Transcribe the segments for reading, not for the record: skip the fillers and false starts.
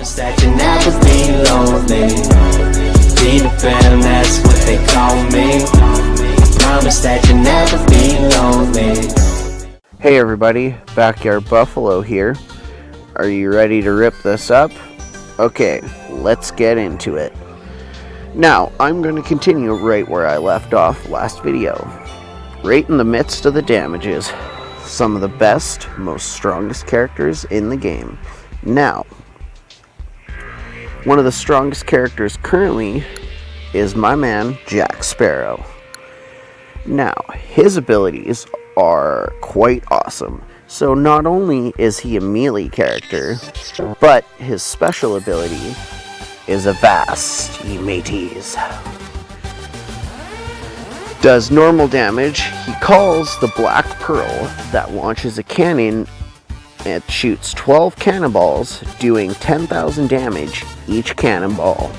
Promise that you never be lonely. Be the fam, that's what they call me. Promise that you never be lonely. Hey everybody, Backyard Buffalo here. Are you ready to rip this up? Okay, let's get into it. Now, I'm going to continue right where I left off last video. Right in the midst of the damages, some of the best, most strongest characters in the game. Now, one of the strongest characters currently is my man, Jack Sparrow. Now, his abilities are quite awesome. So not only is he a melee character, but his special ability is a vast, ye mateys. Does normal damage. He calls the Black Pearl that launches a cannon. It shoots 12 cannonballs, doing 10,000 damage each cannonball.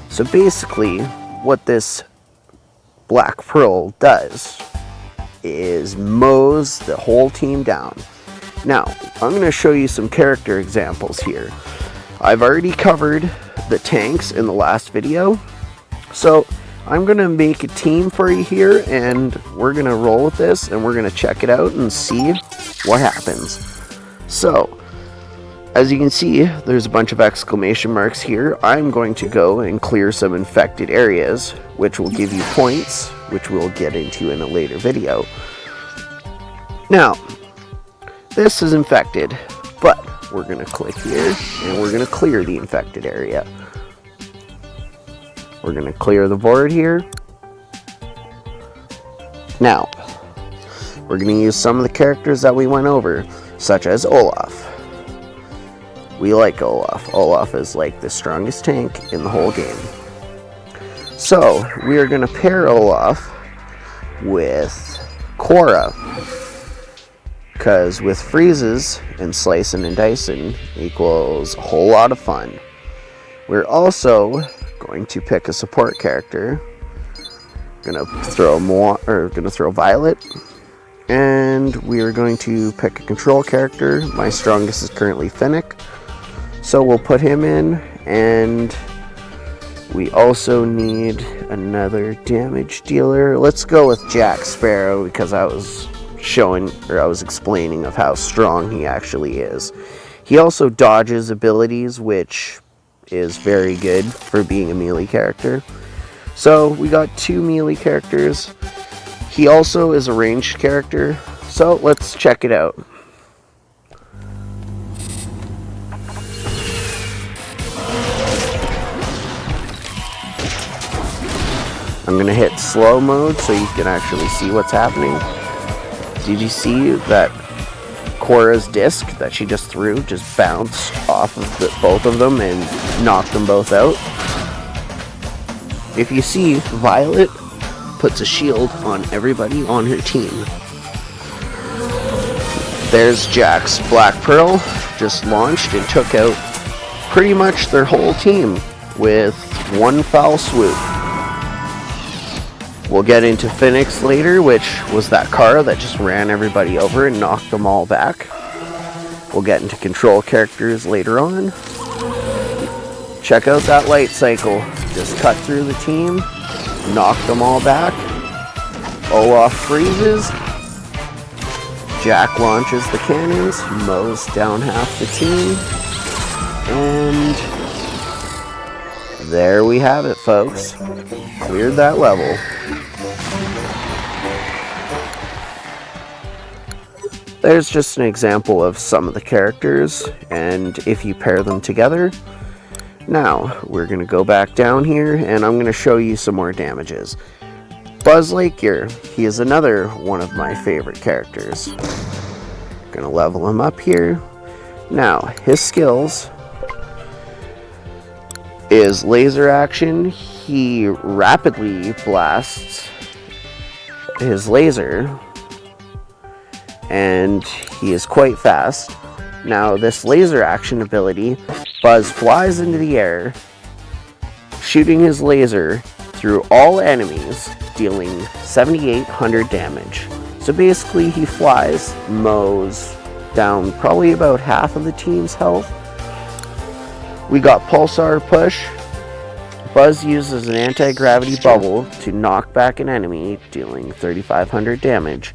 So basically, what this Black Pearl does is mows the whole team down. Now, I'm going to show you some character examples here. I've already covered the tanks in the last video, so I'm going to make a team for you here, and we're going to roll with this, and we're going to check it out and see what happens. So, as you can see, there's a bunch of exclamation marks here. I'm going to go and clear some infected areas, which will give you points, which we'll get into in a later video. Now, this is infected, but we're going to click here, and we're going to clear the infected area. We're going to clear the board here. Now, we're going to use some of the characters that we went over, such as Olaf. We like Olaf. Olaf is like the strongest tank in the whole game. So, we are going to pair Olaf with Cora, because with freezes and slicing and dicing equals a whole lot of fun. We're also going to pick a support character. Gonna throw Violet, and we are going to pick a control character. My strongest is currently Finnick, so we'll put him in, and we also need another damage dealer. Let's go with Jack Sparrow, because I was explaining of how strong he actually is. He also dodges abilities, which is very good for being a melee character. So we got two melee characters. He also is a ranged character, so let's check it out. I'm going to hit slow mode so you can actually see what's happening. Did you see that Cora's disc that she just threw just bounced off of both of them and knocked them both out? If you see, Violet puts a shield on everybody on her team. There's Jack's Black Pearl, just launched and took out pretty much their whole team with one foul swoop. We'll get into Phoenix later, which was that car that just ran everybody over and knocked them all back. We'll get into control characters later on. Check out that light cycle. Just cut through the team, knocked them all back. Olaf freezes. Jack launches the cannons, mows down half the team. And there we have it, folks. Cleared that level. There's just an example of some of the characters, and if you pair them together. Now, we're going to go back down here, and I'm going to show you some more damages. Buzz Lightyear, he is another one of my favorite characters. Going to level him up here. Now, his skills is laser action. He rapidly blasts his laser, and he is quite fast. Now, this laser action ability, Buzz flies into the air, shooting his laser through all enemies, dealing 7,800 damage. So basically, he flies, mows down probably about half of the team's health. We got Pulsar Push. Buzz uses an anti-gravity bubble to knock back an enemy, dealing 3,500 damage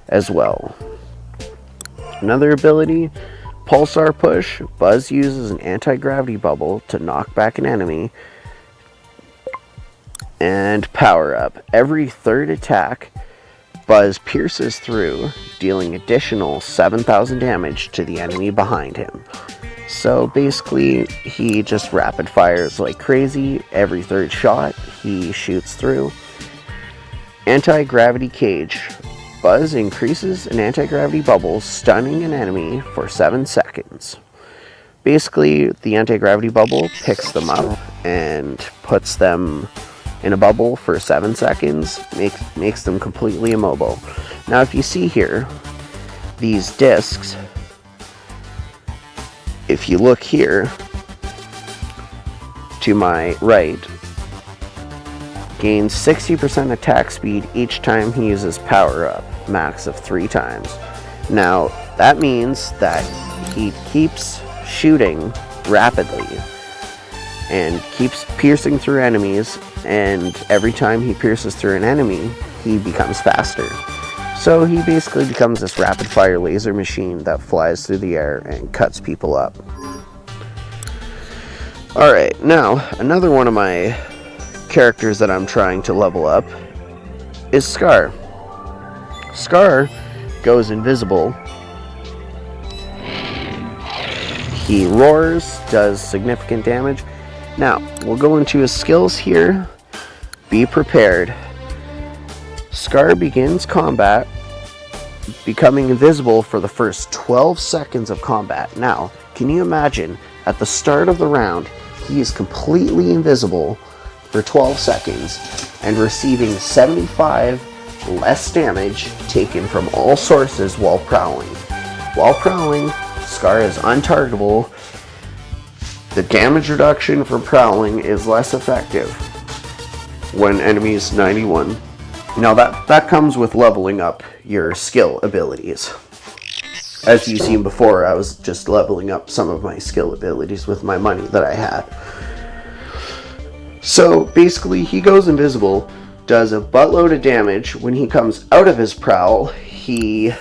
as well. Another ability, Pulsar Push. Buzz uses an anti-gravity bubble to knock back an enemy. And Power Up. Every third attack, Buzz pierces through, dealing additional 7,000 damage to the enemy behind him. So basically, he just rapid fires like crazy. Every third shot, he shoots through. Anti-gravity Cage. Buzz increases an anti-gravity bubble, stunning an enemy for 7 seconds. Basically, the anti-gravity bubble picks them up and puts them in a bubble for 7 seconds, makes them completely immobile. Now, if you see here, these discs, if you look here to my right, gains 60% attack speed each time he uses Power Up, max of 3 times. Now, that means that he keeps shooting rapidly and keeps piercing through enemies, and every time he pierces through an enemy, he becomes faster. So he basically becomes this rapid fire laser machine that flies through the air and cuts people up. Alright, now another one of my characters that I'm trying to level up is Scar. Scar goes invisible. He roars, does significant damage. Now, we'll go into his skills here. Be prepared. Scar begins combat, becoming invisible for the first 12 seconds of combat. Now, can you imagine, at the start of the round, he is completely invisible for 12 seconds and receiving 75 less damage taken from all sources while prowling. While prowling, Scar is untargetable. The damage reduction from prowling is less effective when enemies 91. Now that comes with leveling up your skill abilities. As you've seen before, I was just leveling up some of my skill abilities with my money that I had. So basically, he goes invisible, does a buttload of damage. When he comes out of his prowl, he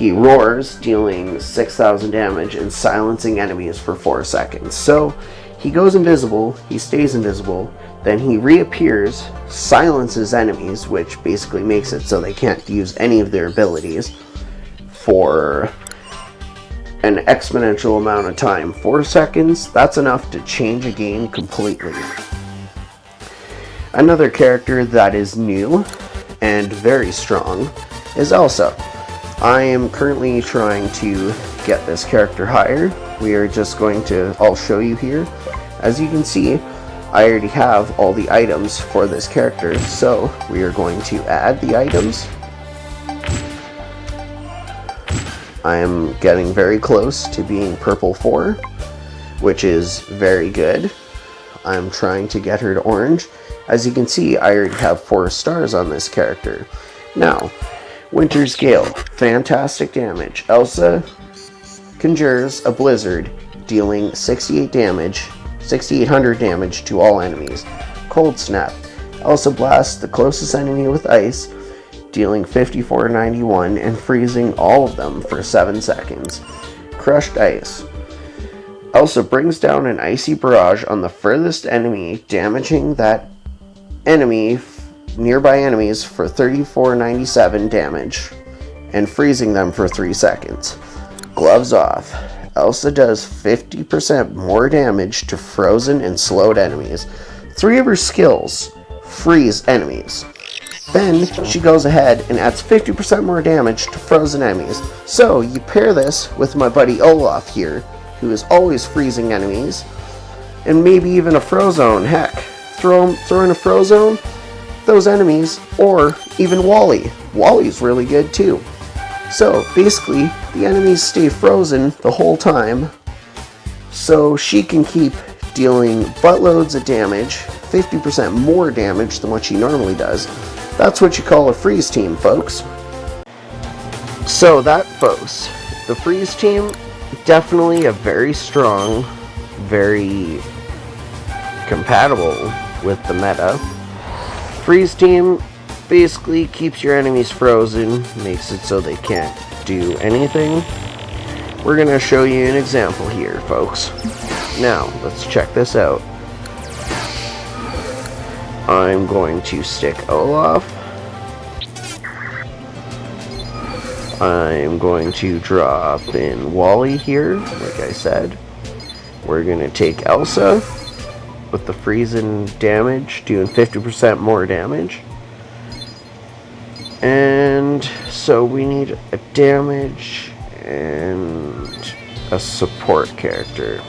roars, dealing 6,000 damage and silencing enemies for 4 seconds. So he goes invisible, he stays invisible, then he reappears, silences enemies, which basically makes it so they can't use any of their abilities for an exponential amount of time. 4 seconds, that's enough to change a game completely. Another character that is new and very strong is Elsa. I am currently trying to get this character higher. We are just going to, I'll show you here. As you can see, I already have all the items for this character, so we are going to add the items. I am getting very close to being purple 4, which is very good. I'm trying to get her to orange. As you can see, I already have 4 stars on this character. Now, Winter's Gale, fantastic damage. Elsa conjures a blizzard, dealing 6,800 damage to all enemies. Cold Snap, Elsa blasts the closest enemy with ice, dealing 5491 and freezing all of them for 7 seconds. Crushed Ice, Elsa brings down an icy barrage on the furthest enemy, damaging that enemy nearby enemies for 3497 damage and freezing them for 3 seconds. Gloves Off, Elsa does 50% more damage to frozen and slowed enemies. 3 of her skills freeze enemies. Then she goes ahead and adds 50% more damage to frozen enemies. So you pair this with my buddy Olaf here, who is always freezing enemies, and maybe even a Frozone. Heck, throw in a Frozone, those enemies, or even Wally. Wally's really good too. So basically, the enemies stay frozen the whole time, so she can keep dealing buttloads of damage, 50% more damage than what she normally does. That's what you call a freeze team, folks. So that, folks, the freeze team definitely a very strong, very compatible with the meta. Freeze team basically keeps your enemies frozen, makes it so they can't do anything. We're gonna show you an example here, folks. Now, let's check this out. I'm going to stick Olaf. I'm going to drop in Wally here, like I said. We're gonna take Elsa with the freezing damage, doing 50% more damage. And so we need a damage and a support character.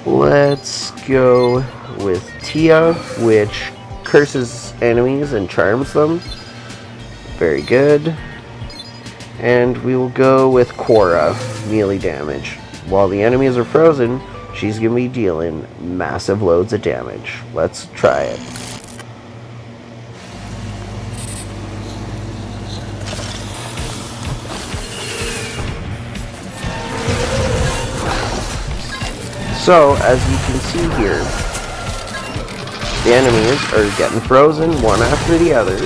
Let's go with Tia, which curses enemies and charms them. Very good. And we will go with Cora, melee damage. While the enemies are frozen, she's going to be dealing massive loads of damage. Let's try it. So, as you can see here, the enemies are getting frozen one after the other.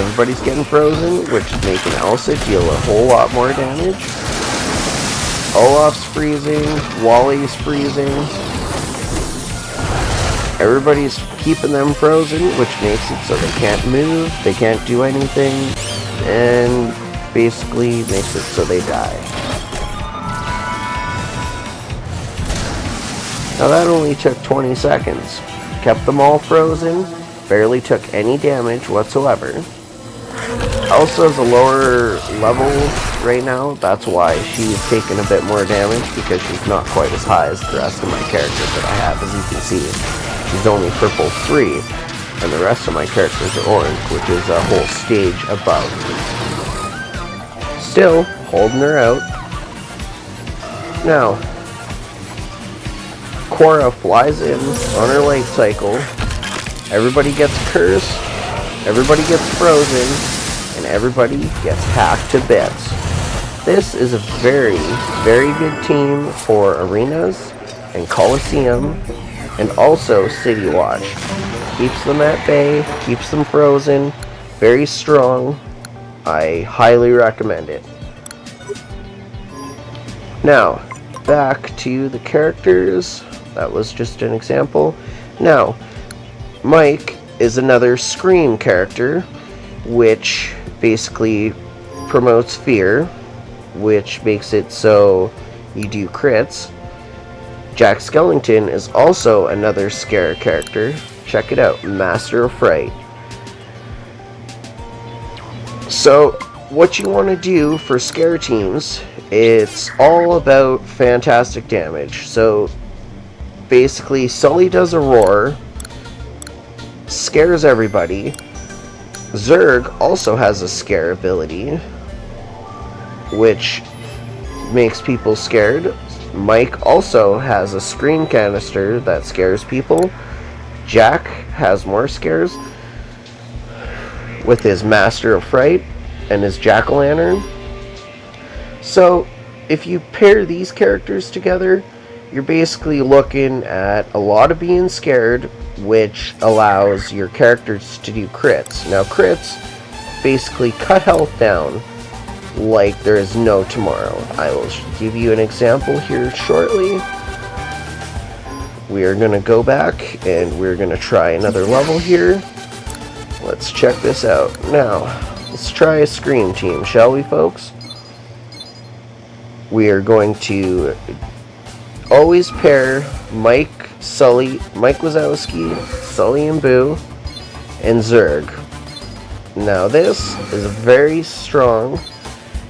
Everybody's getting frozen, which is making Elsa deal a whole lot more damage. Olaf's freezing, Wally's freezing. Everybody's keeping them frozen, which makes it so they can't move, they can't do anything, and basically makes it so they die. Now that only took 20 seconds. Kept them all frozen, barely took any damage whatsoever. Elsa's a lower level right now, that's why she's taking a bit more damage, because she's not quite as high as the rest of my characters that I have. As you can see, she's only purple 3, and the rest of my characters are orange, which is a whole stage above. Still, holding her out. Now, Cora flies in on her light cycle, everybody gets cursed, everybody gets frozen, and everybody gets hacked to bits. This is a very, very good team for arenas and Coliseum, and also City Watch. Keeps them at bay, keeps them frozen, very strong. I highly recommend it. Now, back to the characters. That was just an example. Now, Mike is another Scream character, which basically promotes fear, which makes it so you do crits. Jack Skellington is also another scare character. Check it out, Master of Fright. So, what you want to do for scare teams, it's all about fantastic damage. So, basically, Sully does a roar, scares everybody. Zurg also has a scare ability, which makes people scared. Mike also has a scream canister that scares people. Jack has more scares with his Master of Fright and his Jack-o'-lantern. So, if you pair these characters together, you're basically looking at a lot of being scared, which allows your characters to do crits. Now, crits basically cut health down like there is no tomorrow. I will give you an example here shortly. We are going to go back and we're going to try another level here. Let's check this out. Now, let's try a Scream team, shall we, folks? We are going to always pair Mike Wazowski, Sully and Boo, and Zurg. Now this is very strong.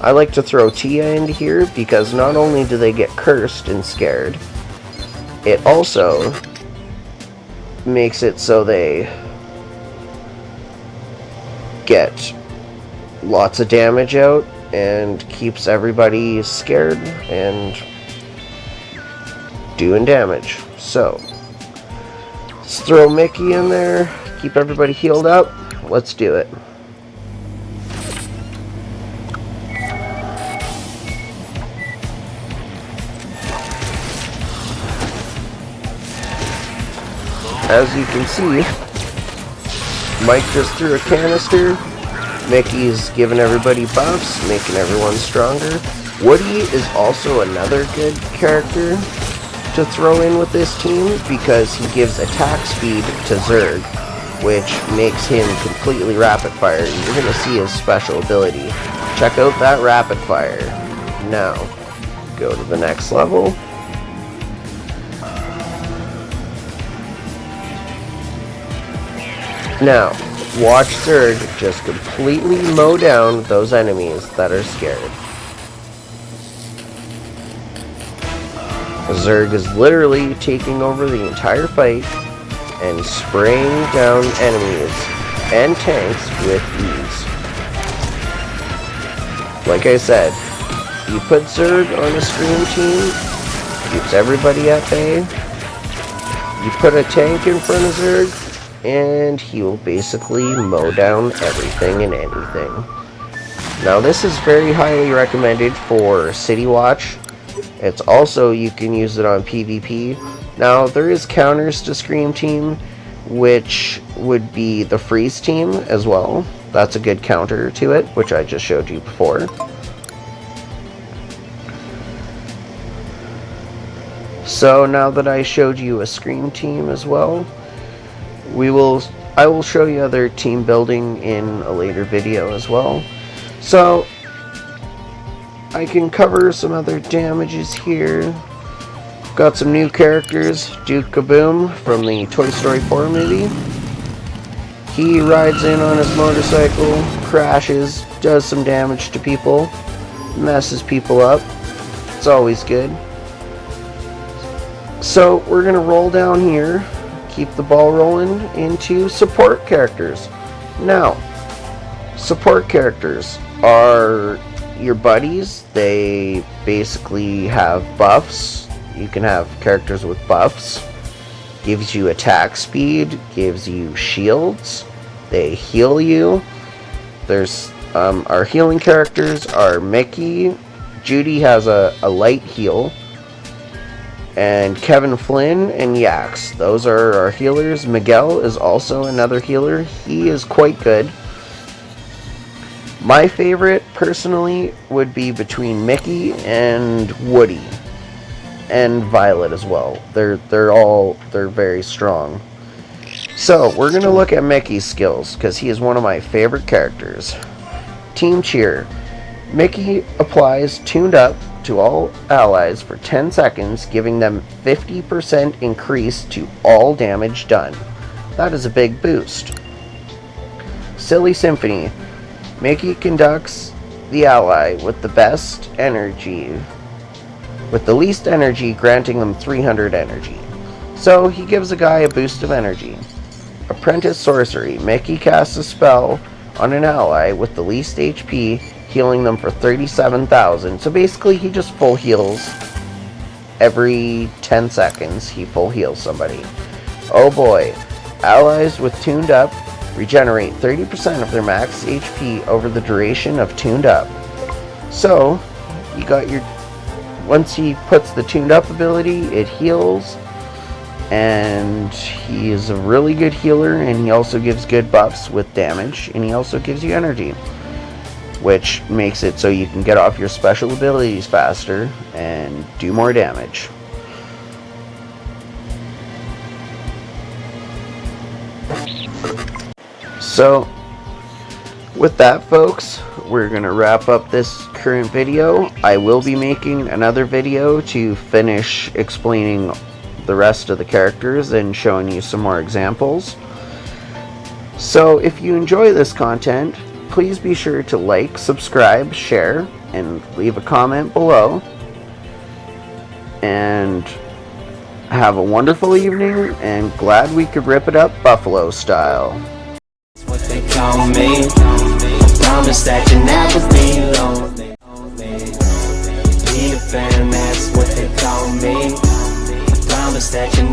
I like to throw Tia into here because not only do they get cursed and scared, it also makes it so they get lots of damage out and keeps everybody scared and doing damage. So, let's throw Mickey in there, keep everybody healed up. Let's do it. as you can see, Mike just threw a canister. Mickey's giving everybody buffs, making everyone stronger. Woody is also another good character to throw in with this team because he gives attack speed to Zurg, which makes him completely rapid fire. You're going to see his special ability. Check out that rapid fire. Now, go to the next level. Now, watch Zurg just completely mow down those enemies that are scared. Zurg is literally taking over the entire fight and spraying down enemies and tanks with ease. Like I said, you put Zurg on a scream team, keeps everybody at bay. You put a tank in front of Zurg, and he will basically mow down everything and anything. Now this is very highly recommended for City Watch. It's also, you can use it on PvP. Now there is counters to Scream Team, which would be the Freeze Team as well. That's a good counter to it, which I just showed you before. So now that I showed you a Scream Team as well, I will show you other team building in a later video as well. So I can cover some other damages here. Got some new characters. Duke Kaboom from the Toy Story 4 movie. He rides in on his motorcycle, crashes, does some damage to people, messes people up. It's always good. So we're going to roll down here, keep the ball rolling into support characters. Now, support characters are your buddies. They basically have buffs. You can have characters with buffs. Gives you attack speed, gives you shields. They heal you. There's our healing characters are Mickey. Judy has a light heal. And Kevin Flynn and Yax. Those are our healers. Miguel is also another healer. He is quite good. My favorite, personally, would be between Mickey and Woody. And Violet as well. They're very strong. So, we're going to look at Mickey's skills, because he is one of my favorite characters. Team Cheer. Mickey applies Tuned Up to all allies for 10 seconds, giving them 50% increase to all damage done. That is a big boost. Silly Symphony. Mickey conducts the ally with the best energy, with the least energy, granting them 300 energy. So he gives a guy a boost of energy. Apprentice Sorcery. Mickey casts a spell on an ally with the least HP, healing them for 37,000. So basically he just full heals. Every 10 seconds he full heals somebody. Oh boy. Allies with Tuned Up regenerate 30% of their max HP over the duration of Tuned Up. So you got your, once he puts the Tuned Up ability, it heals, and he is a really good healer, and he also gives good buffs with damage, and he also gives you energy, which makes it so you can get off your special abilities faster and do more damage. So with that, folks, we're gonna wrap up this current video. I will be making another video to finish explaining the rest of the characters and showing you some more examples. So if you enjoy this content, please be sure to like, subscribe, share, and leave a comment below. And have a wonderful evening, and glad we could rip it up Buffalo style. What they call me. Promise that you never be lonely. Be a fan, that's what they call me. Promise that you